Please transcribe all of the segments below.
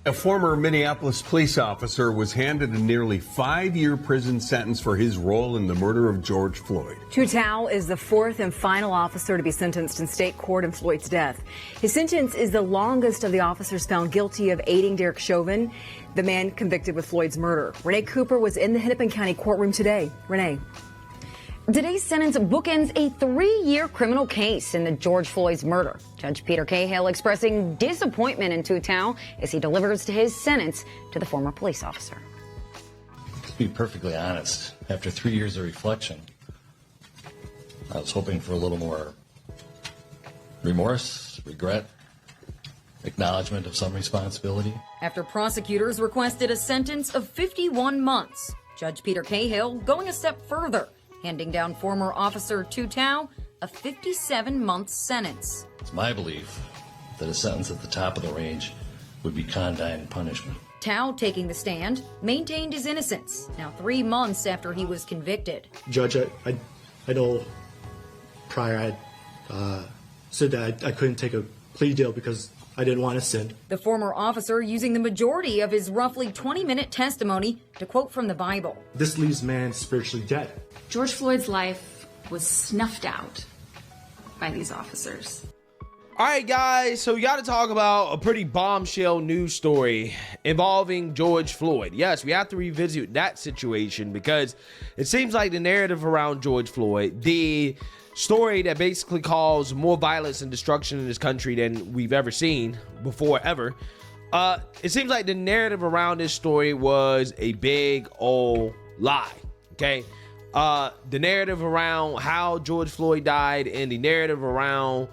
A former Minneapolis police officer was handed a nearly 5-year prison sentence for his role in the murder of George Floyd. Tao is the fourth and final officer to be sentenced in state court in Floyd's death. His sentence is the longest of the officers found guilty of aiding Derek Chauvin, the man convicted with Floyd's murder. Renee Cooper was in the Hennepin County courtroom today. Renee. Today's sentence bookends a 3-year criminal case in the George Floyd's murder. Judge Peter Cahill expressing disappointment in Tao as he delivers his sentence to the former police officer. To be perfectly honest, after 3 years of reflection, I was hoping for a little more remorse, regret, acknowledgement of some responsibility. After prosecutors requested a sentence of 51 months, Judge Peter Cahill going a step further, handing down former officer Tao a 57-month sentence. It's my belief that a sentence at the top of the range would be condign punishment. Tao, taking the stand, maintained his innocence, now 3 months after he was convicted. Judge, I know prior I said that I couldn't take a plea deal because I didn't want to sin. The former officer using the majority of his roughly 20-minute testimony to quote from the Bible. This leaves man spiritually dead. George Floyd's life was snuffed out by these officers. All right, guys, so we got to talk about a pretty bombshell news story involving George Floyd. Yes, we have to revisit that situation because it seems like the narrative around George Floyd, the story that basically caused more violence and destruction in this country than we've ever seen before, ever. It seems like the narrative around this story was a big old lie, okay? The narrative around how George Floyd died and the narrative around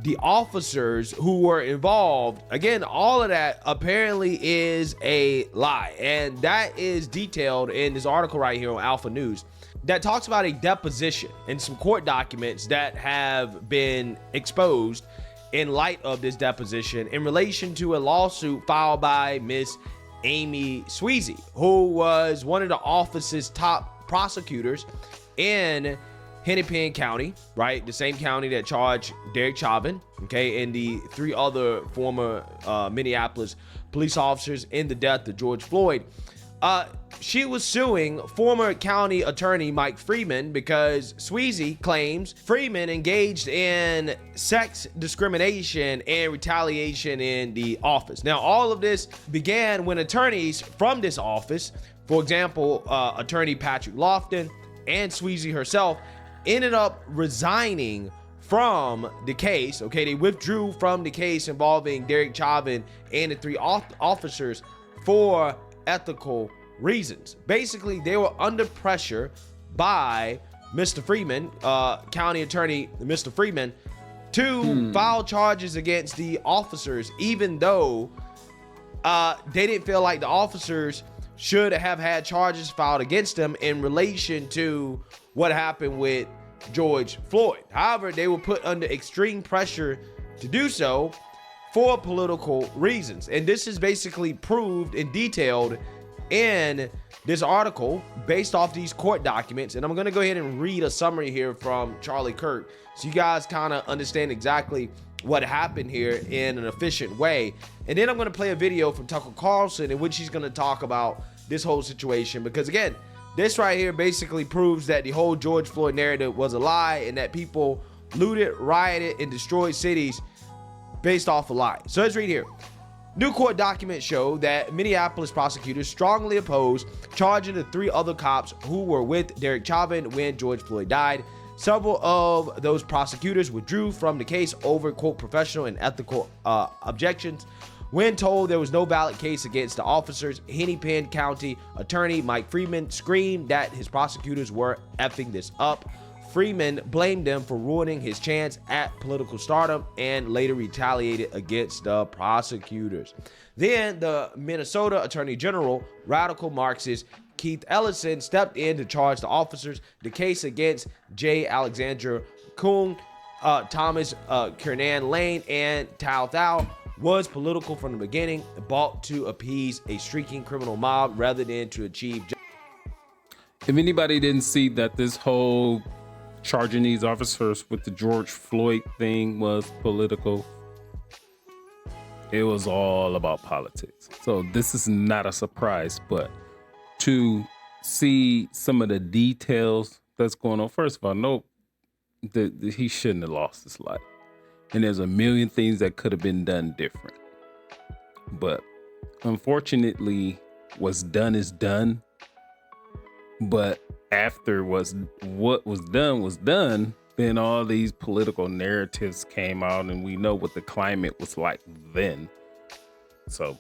the officers who were involved, again, all of that apparently is a lie. And that is detailed in this article right here on Alpha News that talks about a deposition and some court documents that have been exposed in light of this deposition in relation to a lawsuit filed by Miss Amy Sweezy, who was one of the office's top prosecutors in Hennepin County, right? The same county that charged Derek Chauvin, okay, and the 3 other former Minneapolis police officers in the death of George Floyd. She was suing former county attorney Mike Freeman because Sweezy claims Freeman engaged in sex discrimination and retaliation in the office. Now, all of this began when attorneys from this office, for example, attorney Patrick Lofton and Sweezy herself, ended up resigning from the case. Okay, they withdrew from the case involving Derek Chauvin and the 3 officers for ethical reasons. Basically, they were under pressure by Mr. Freeman, county attorney Mr. Freeman, to file charges against the officers, even though they didn't feel like the officers should have had charges filed against them in relation to what happened with George Floyd. However, they were put under extreme pressure to do so for political reasons. And this is basically proved and detailed in this article based off these court documents. And I'm going to go ahead and read a summary here from Charlie Kirk so you guys kind of understand exactly what happened here in an efficient way. And then I'm going to play a video from Tucker Carlson in which he's going to talk about this whole situation, because again, this right here basically proves that the whole George Floyd narrative was a lie and that people looted, rioted, and destroyed cities based off a lie. So let's read here. New court documents show that Minneapolis prosecutors strongly opposed charging the 3 other cops who were with Derek Chauvin when George Floyd died. Several of those prosecutors withdrew from the case over, quote, professional and ethical objections. When told there was no valid case against the officers, Hennepin County attorney Mike Freeman screamed that his prosecutors were effing this up. Freeman blamed them for ruining his chance at political stardom and later retaliated against the prosecutors. Then the Minnesota Attorney General, radical Marxist Keith Ellison, stepped in to charge the officers. The case against J. Alexander Kuhn, Thomas Kernan Lane, and Tao Thao was political from the beginning, bought to appease a streaking criminal mob rather than to achieve justice. If anybody didn't see that this whole charging these officers with the George Floyd thing was political, it was all about politics. So this is not a surprise, but to see some of the details that's going on, first of all, no, he shouldn't have lost his life. And there's a million things that could have been done different. But unfortunately, what's done is done. But after what was done, then all these political narratives came out, and we know what the climate was like then. So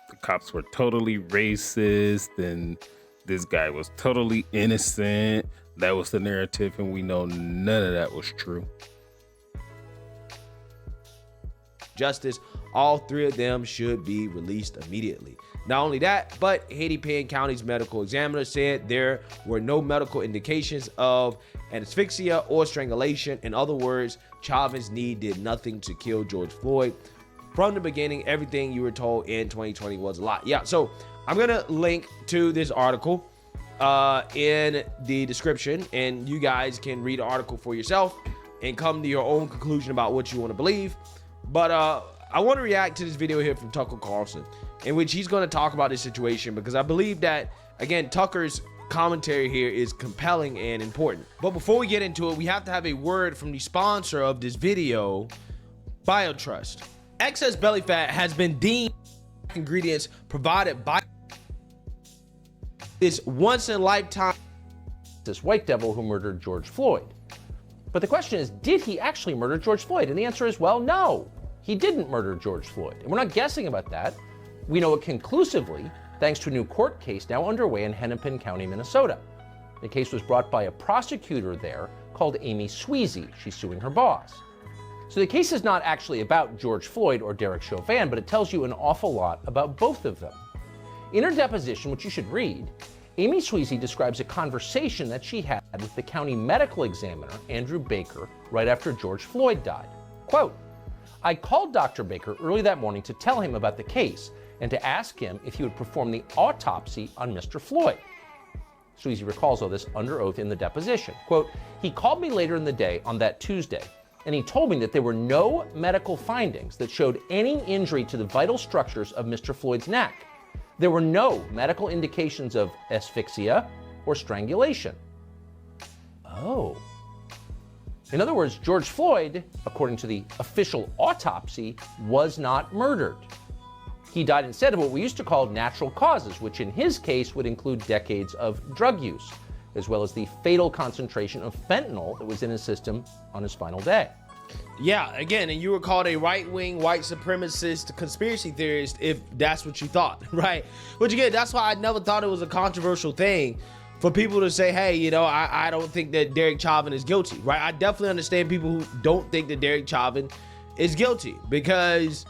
the cops were totally racist, and this guy was totally innocent. That was the narrative, and we know none of that was true. Justice, all three of them should be released immediately. Not only that, but Hennepin County's medical examiner said there were no medical indications of asphyxia or strangulation. In other words, Chauvin's knee did nothing to kill George Floyd. From the beginning, everything you were told in 2020 was a lie. Yeah, so I'm gonna link to this article in the description, and you guys can read the article for yourself and come to your own conclusion about what you want to believe. But I want to react to this video here from Tucker Carlson, in which he's going to talk about this situation, because I believe that, again, Tucker's commentary here is compelling and important. But before we get into it, we have to have a word from the sponsor of this video, BioTrust. Excess belly fat has been deemed ingredients provided by this once-in-a-lifetime this white devil who murdered George Floyd. But the question is, did he actually murder George Floyd? And the answer is, well, no, he didn't murder George Floyd. And we're not guessing about that. We know it conclusively thanks to a new court case now underway in Hennepin County, Minnesota. The case was brought by a prosecutor there called Amy Sweezy. She's suing her boss. So the case is not actually about George Floyd or Derek Chauvin, but it tells you an awful lot about both of them. In her deposition, which you should read, Amy Sweezy describes a conversation that she had with the county medical examiner, Andrew Baker, right after George Floyd died. Quote, "I called Dr. Baker early that morning to tell him about the case and to ask him if he would perform the autopsy on Mr. Floyd." Sweezy recalls all this under oath in the deposition. Quote, "He called me later in the day on that Tuesday, and he told me that there were no medical findings that showed any injury to the vital structures of Mr. Floyd's neck. There were no medical indications of asphyxia or strangulation." Oh. In other words, George Floyd, according to the official autopsy, was not murdered. He died instead of what we used to call natural causes, which in his case would include decades of drug use, as well as the fatal concentration of fentanyl that was in his system on his final day. Yeah, again, and you were called a right-wing white supremacist conspiracy theorist if that's what you thought, right? Which again, that's why I never thought it was a controversial thing for people to say, hey, you know, I don't think that Derek Chauvin is guilty, right? I definitely understand people who don't think that Derek Chauvin is guilty, because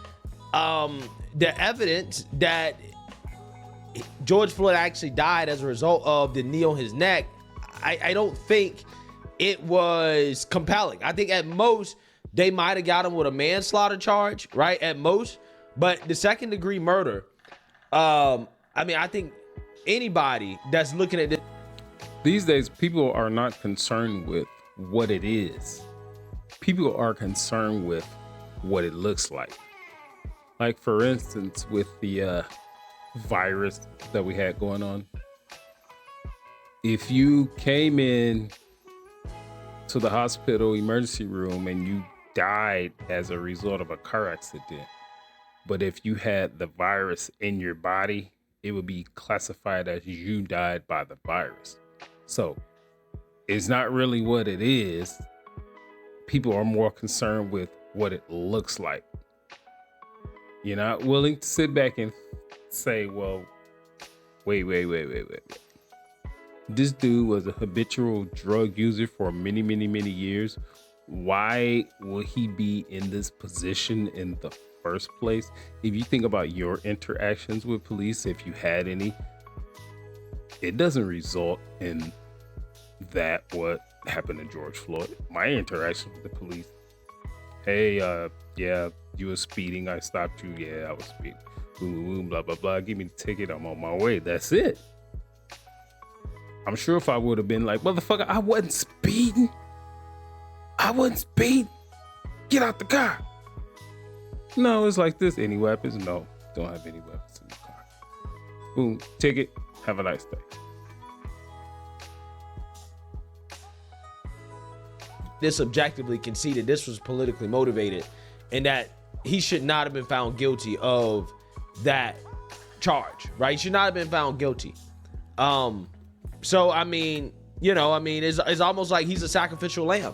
the evidence that George Floyd actually died as a result of the knee on his neck, I don't think it was compelling. I think at most they might have got him with a manslaughter charge, right? At most. But the second degree murder, I mean, I think anybody that's looking at this. These days, people are not concerned with what it is. People are concerned with what it looks like. Like, for instance, with the virus that we had going on. If you came in to the hospital emergency room and you died as a result of a car accident, but if you had the virus in your body, it would be classified as you died by the virus. So it's not really what it is. People are more concerned with what it looks like. You're not willing to sit back and say, well, wait. This dude was a habitual drug user for many years. Why will he be in this position in the first place? If you think about your interactions with police, if you had any, it doesn't result in that what happened to George Floyd. My interaction with the police, hey, yeah, you were speeding, I stopped you, yeah, I was speeding, boom, blah, blah, blah, give me the ticket, I'm on my way, that's it. I'm sure if I would have been like, motherfucker, I wasn't speeding, get out the car, No, it's like this. Any weapons? No, don't have any weapons in the car. Boom, ticket. Have a nice day. This objectively conceded this was politically motivated and that he should not have been found guilty of that charge, right? He should not have been found guilty. So, I mean, it's almost like he's a sacrificial lamb,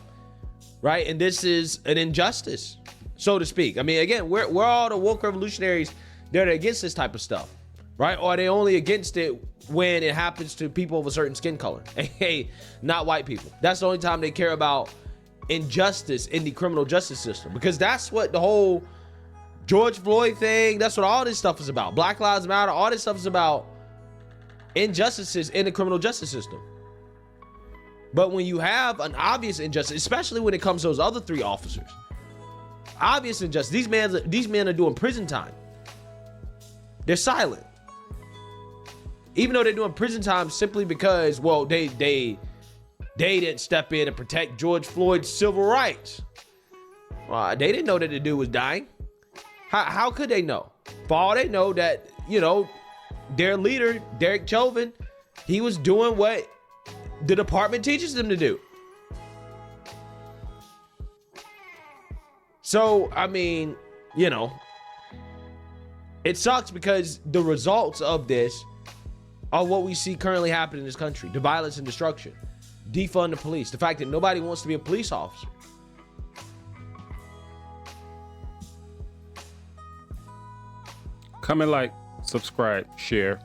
right? And this is an injustice, so to speak. I mean, again, we're all the woke revolutionaries that are against this type of stuff, right? Or are they only against it when it happens to people of a certain skin color? Hey, not white people. That's the only time they care about injustice in the criminal justice system, because that's what the whole George Floyd thing, that's what all this stuff is about. Black Lives Matter, all this stuff is about injustices in the criminal justice system. But when you have an obvious injustice, especially when it comes to those other 3 officers, obvious injustice, these men are doing prison time. They're silent. Even though they're doing prison time simply because, well, they didn't step in and protect George Floyd's civil rights. They didn't know that the dude was dying. How could they know? For all they know that, their leader, Derek Chauvin, he was doing what the department teaches them to do. So, I mean, it sucks because the results of this are what we see currently happening in this country. The violence and destruction. Defund the police. The fact that nobody wants to be a police officer. Comment, like, subscribe, share.